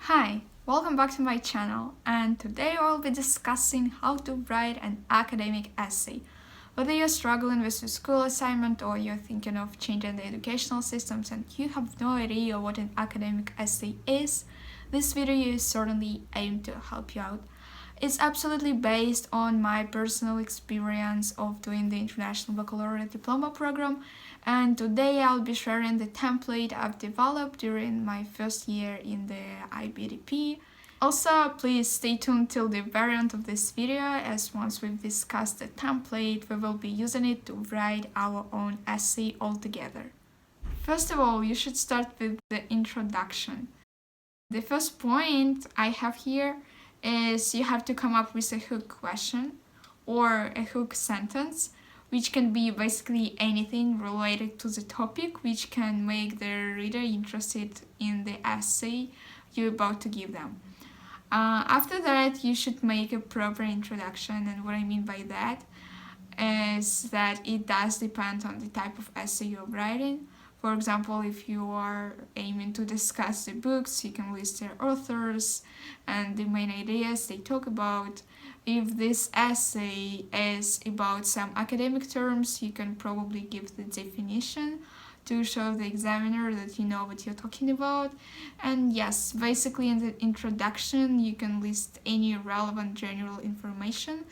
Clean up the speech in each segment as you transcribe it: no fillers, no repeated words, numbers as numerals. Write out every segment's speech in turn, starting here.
Hi, welcome back to my channel, and today I'll be discussing how to write an academic essay. Whether you're struggling with your school assignment or you're thinking of changing the educational systems and you have no idea what an academic essay is, this video is certainly aimed to help you out. It's absolutely based on my personal experience of doing the International Baccalaureate Diploma program, and today I'll be sharing the template I've developed during my first year in the IBDP. Also, please stay tuned till the very end of this video, as once we've discussed the template, we will be using it to write our own essay altogether. First of all, you should start with the introduction. The first point I have here is you have to come up with a hook question or a hook sentence, which can be basically anything related to the topic, which can make the reader interested in the essay you're about to give them. After that, you should make a proper introduction, and what I mean by that is that it does depend on the type of essay you're writing. For example, if you are aiming to discuss the books, you can list their authors and the main ideas they talk about. If this essay is about some academic terms, you can probably give the definition to show the examiner that you know what you're talking about. And yes, basically in the introduction, you can list any relevant general information,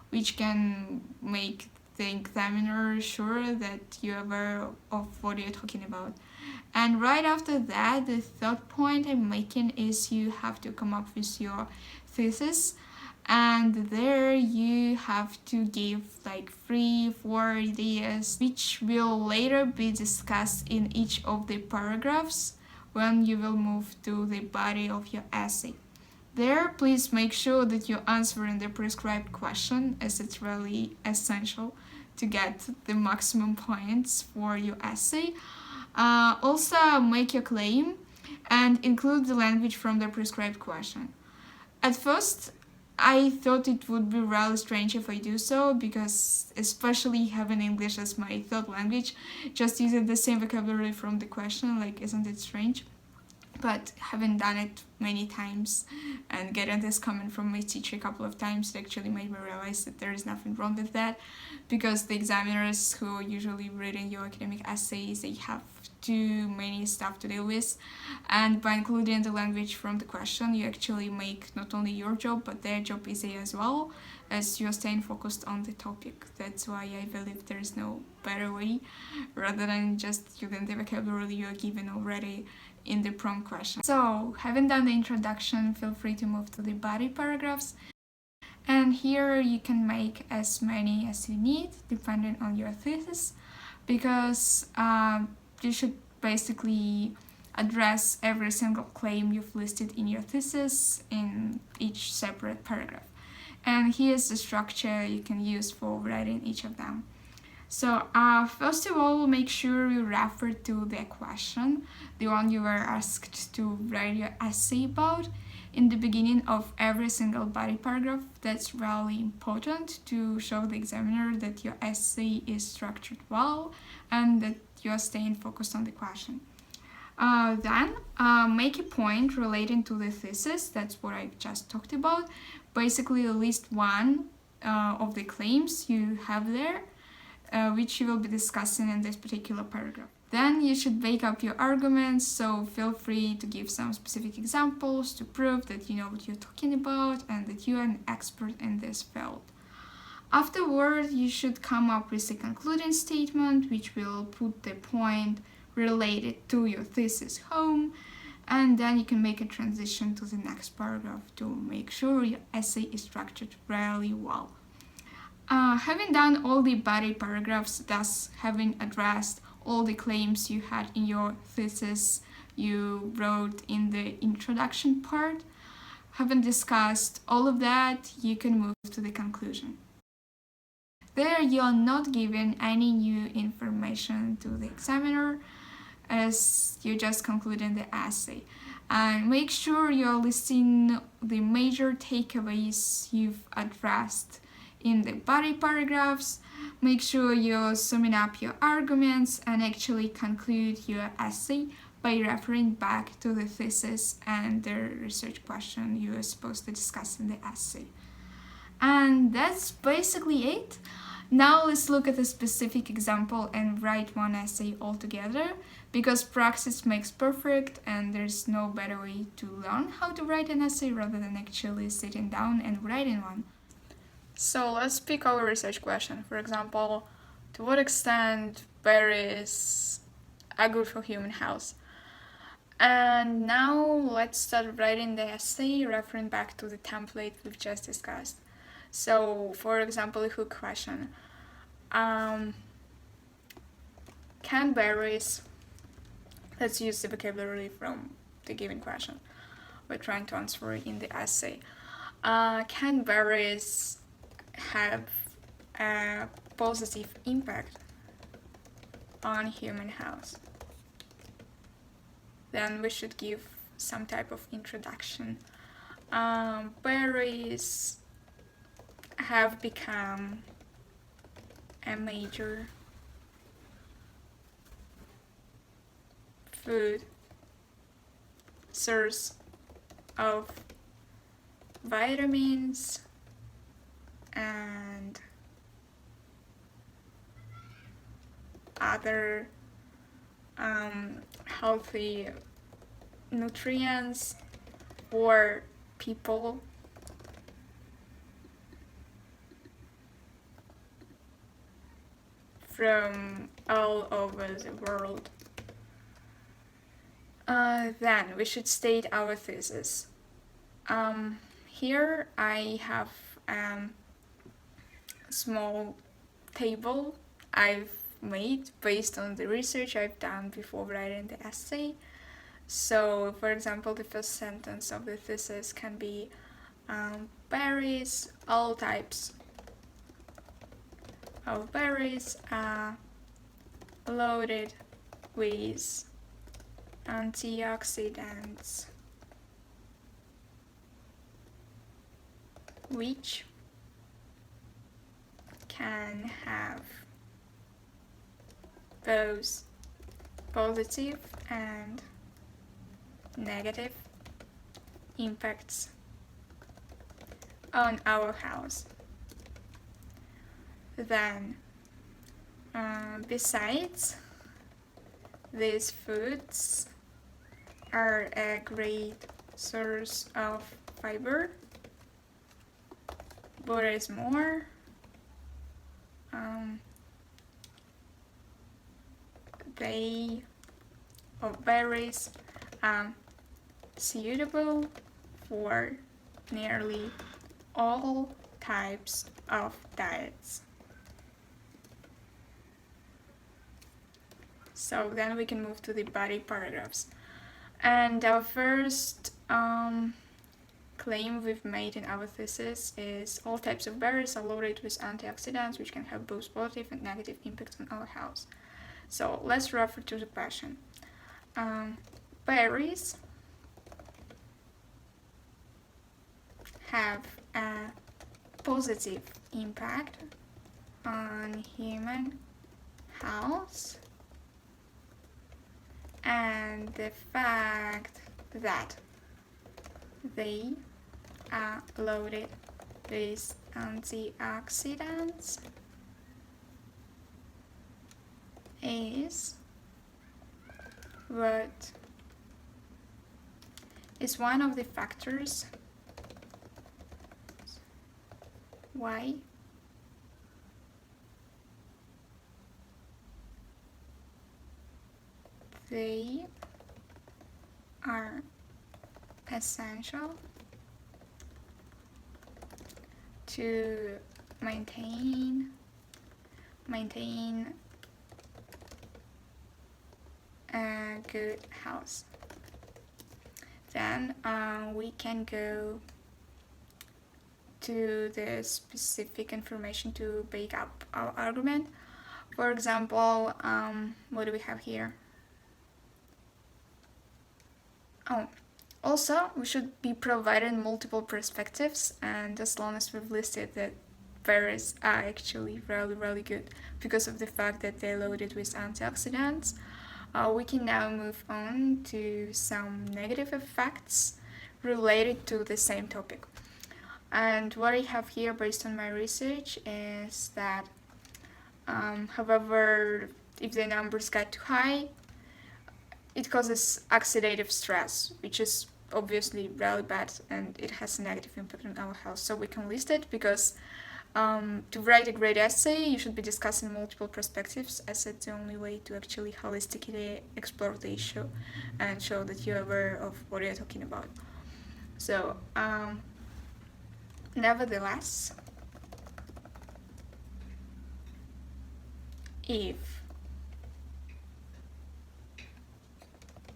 which can make the examiner sure that you're aware of what you're talking about. And right after that, the third point I'm making is you have to come up with your thesis, and there you have to give like 3-4 ideas, which will later be discussed in each of the paragraphs when you will move to the body of your essay. There, please make sure that you're answering the prescribed question, as it's really essential to get the maximum points for your essay. Also, make your claim and include the language from the prescribed question. At first, I thought it would be really strange if I do so, because especially having English as my third language, just using the same vocabulary from the question, like, isn't it strange? But having done it many times and getting this comment from my teacher a couple of times, it actually made me realize that there is nothing wrong with that, because the examiners who are usually reading your academic essays, they have too many stuff to deal with, and by including the language from the question, you actually make not only your job but their job easier as well, as you're staying focused on the topic. That's why I believe there is no better way rather than just using the vocabulary you're given already in the prompt question. So, having done the introduction, feel free to move to the body paragraphs. And here you can make as many as you need, depending on your thesis, because you should basically address every single claim you've listed in your thesis in each separate paragraph. And here's the structure you can use for writing each of them. So first of all, make sure you refer to the question, the one you were asked to write your essay about, in the beginning of every single body paragraph. That's really important to show the examiner that your essay is structured well and that you are staying focused on the question. Then make a point relating to the thesis. That's what I just talked about. Basically, list one of the claims you have there, which you will be discussing in this particular paragraph. Then you should make up your arguments, so feel free to give some specific examples to prove that you know what you're talking about and that you are an expert in this field. Afterward, you should come up with a concluding statement, which will put the point related to your thesis home, and then you can make a transition to the next paragraph to make sure your essay is structured really well. Having done all the body paragraphs, thus having addressed all the claims you had in your thesis you wrote in the introduction part, having discussed all of that, you can move to the conclusion. There you are not giving any new information to the examiner, as you're just concluding the essay. And make sure you're listing the major takeaways you've addressed in the body paragraphs. Make sure you're summing up your arguments and actually conclude your essay by referring back to the thesis and the research question you are supposed to discuss in the essay. And that's basically it. Now let's look at a specific example and write one essay altogether, because practice makes perfect and there's no better way to learn how to write an essay rather than actually sitting down and writing one. So let's pick our research question. For example, to what extent berries are good for human health? And now let's start writing the essay referring back to the template we've just discussed. So, for example, a hook question. Can berries, let's use the vocabulary from the given question we're trying to answer in the essay. Can berries have a positive impact on human health? Then we should give some type of introduction. Berries have become a major food source of vitamins and other healthy nutrients for people. From all over the world. Then we should state our thesis. Here I have a small table I've made based on the research I've done before writing the essay. So, for example, the first sentence of the thesis can be berries, all types of berries are loaded with antioxidants which can have both positive and negative impacts on our health. Then, besides, these foods are a great source of fiber. What is more, berries are suitable for nearly all types of diets. So then we can move to the body paragraphs. And our first claim we've made in our thesis is all types of berries are loaded with antioxidants which can have both positive and negative impacts on our health. So let's refer to the question. Berries have a positive impact on human health, and the fact that they are loaded with antioxidants is what is one of the factors why they are essential to maintain a good health. Then we can go to the specific information to back up our argument. For example, what do we have here? Also, we should be provided multiple perspectives, and as long as we've listed that berries are actually really, really good because of the fact that they're loaded with antioxidants, We can now move on to some negative effects related to the same topic. And what I have here based on my research is that, however, if the numbers get too high, it causes oxidative stress, which is obviously really bad and it has a negative impact on our health. So we can list it because to write a great essay, you should be discussing multiple perspectives, as it's the only way to actually holistically explore the issue and show that you're aware of what you're talking about. So, nevertheless, if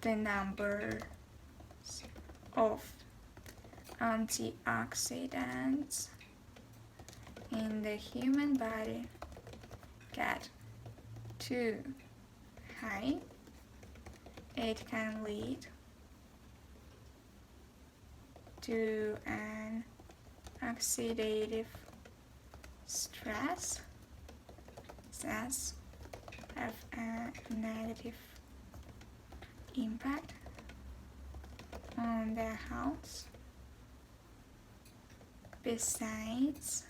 the number of antioxidants in the human body get too high, it can lead to an oxidative stress that have a negative impact on their health. Besides,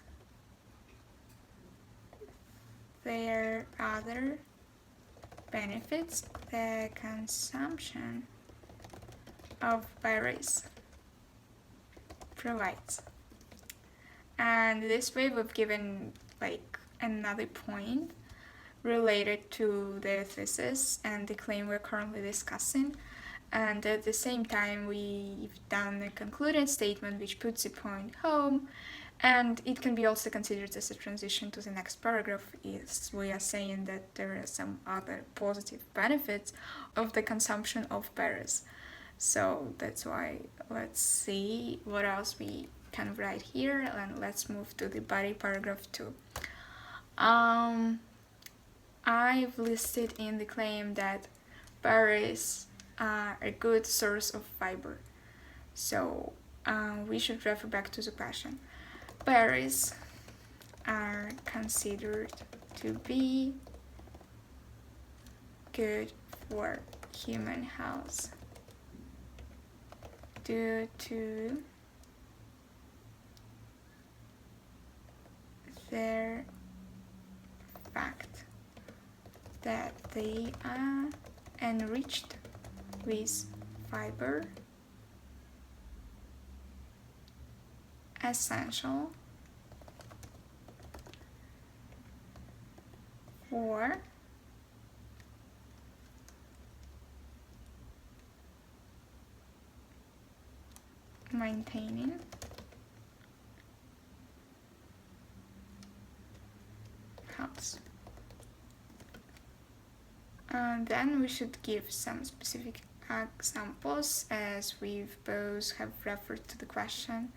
there are other benefits the consumption of berries provides. And this way we've given like another point related to the thesis and the claim we're currently discussing. And at the same time, we've done a concluding statement which puts the point home, and it can be also considered as a transition to the next paragraph, is we are saying that there are some other positive benefits of the consumption of berries. So that's why let's see what else we can write here, and let's move to the body paragraph 2. I've listed in the claim that berries are a good source of fiber. So we should refer back to the question. Berries are considered to be good for human health due to their fact that they are enriched with fiber, essential for maintaining health. And then we should give some specific examples, as we've both have referred to the question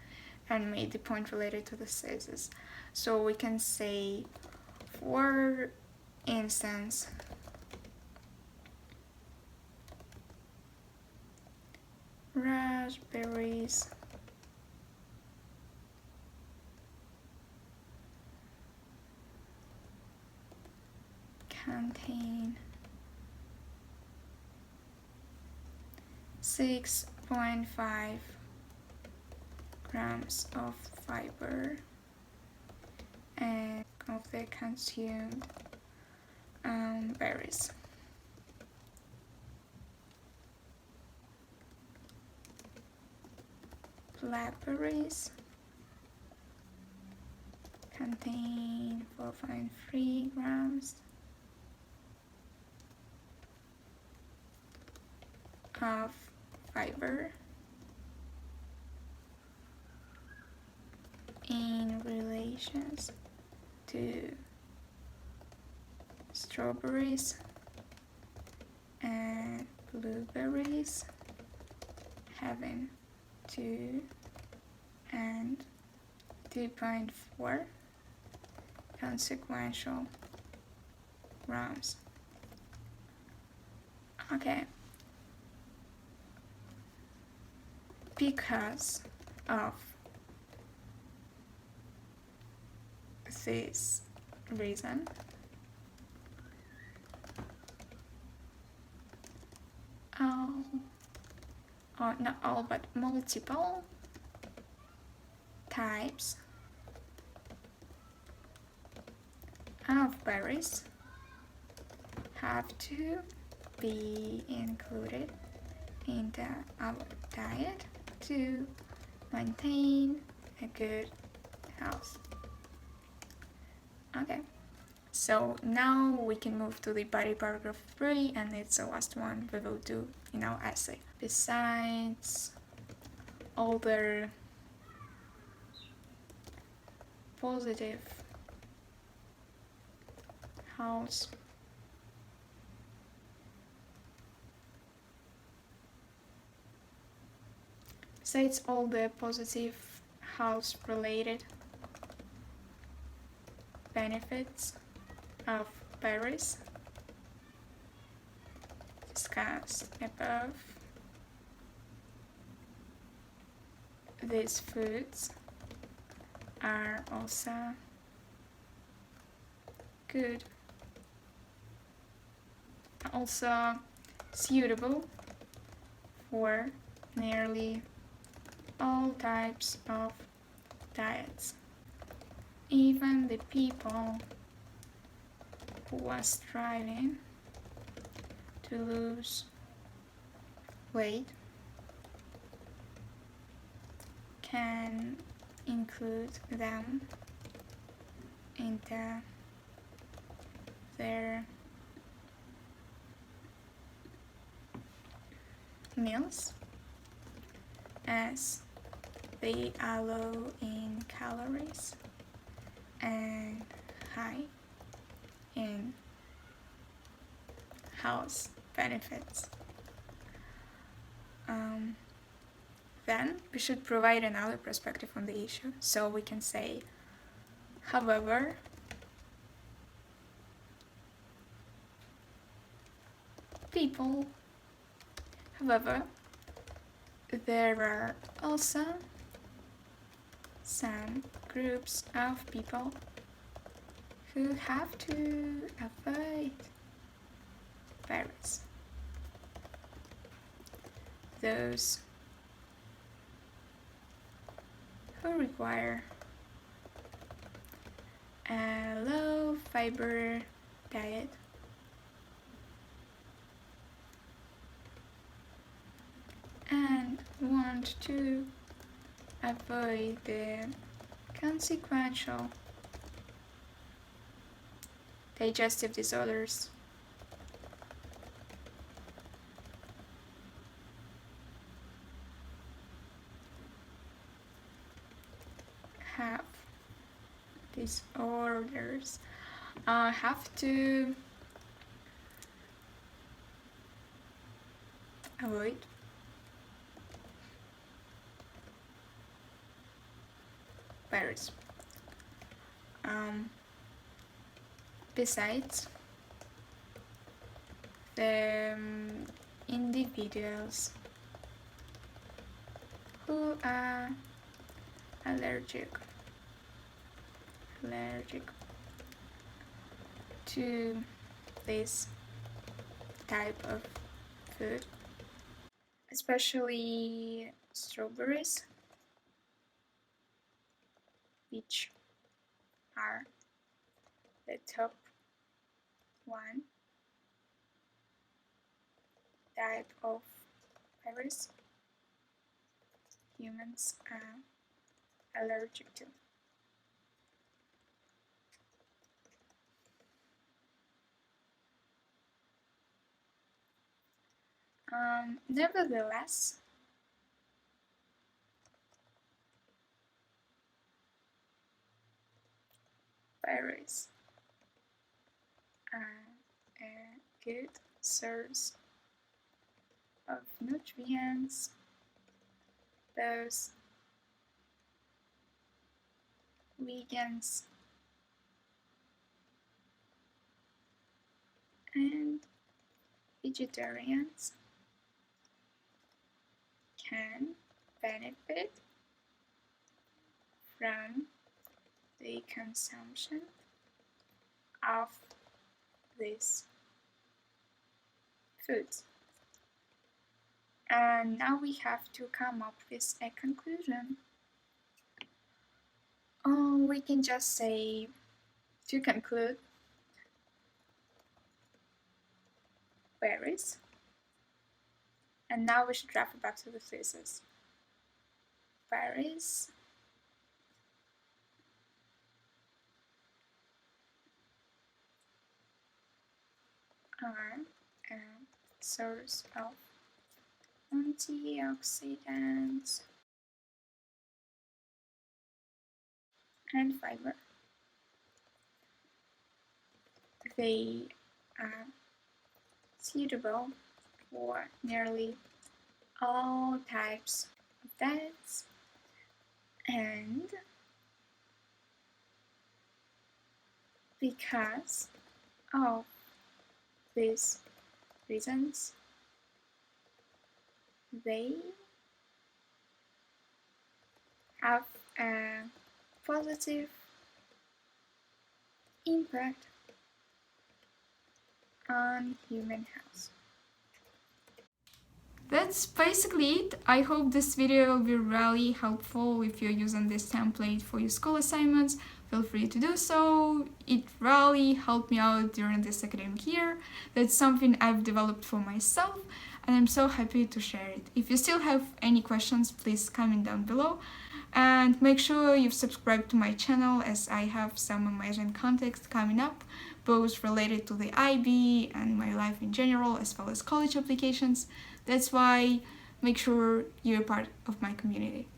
and made the point related to the thesis. So we can say, for instance, raspberries contain 6.5 grams of fiber and of the consumed berries. Blackberries contain 4.3 grams of fiber in relation to strawberries and blueberries having 2 and 2.4 consequential grams. Okay. Because of this reason, or not all but multiple types of berries have to be included in our diet to maintain a good health. Okay, so now we can move to the body paragraph 3, and it's the last one we will do in our essay. Besides all the positive health besides all the positive health related benefits of berries discussed above, these foods are also good, also suitable for nearly all types of diets. Even the people who are striving to lose weight can include them into their meals, as they are low in calories and high in health benefits. Then we should provide another perspective on the issue. So we can say, however, there are also some groups of people who have to avoid berries. Those who require a low fiber diet and want to avoid the consequential digestive disorders. Have disorders have to avoid berries. Besides, the individuals who are allergic to this type of food, especially strawberries, which are the top one type of berries humans are allergic to. Nevertheless, berries are a good source of nutrients, both vegans and vegetarians can benefit from the consumption of these foods. And now we have to come up with a conclusion. We can just say, to conclude, varies. And now we should refer back to the thesis. Varies are a source of antioxidants and fiber. They are suitable for nearly all types of diets, and because of these reasons, they have a positive impact on human health. That's basically it. I hope this video will be really helpful if you're using this template for your school assignments. Feel free to do so. It really helped me out during this academic year. That's something I've developed for myself, and I'm so happy to share it. If you still have any questions, please comment down below. And make sure you've subscribed to my channel, as I have some amazing content coming up, both related to the IB and my life in general, as well as college applications. That's why make sure you're part of my community.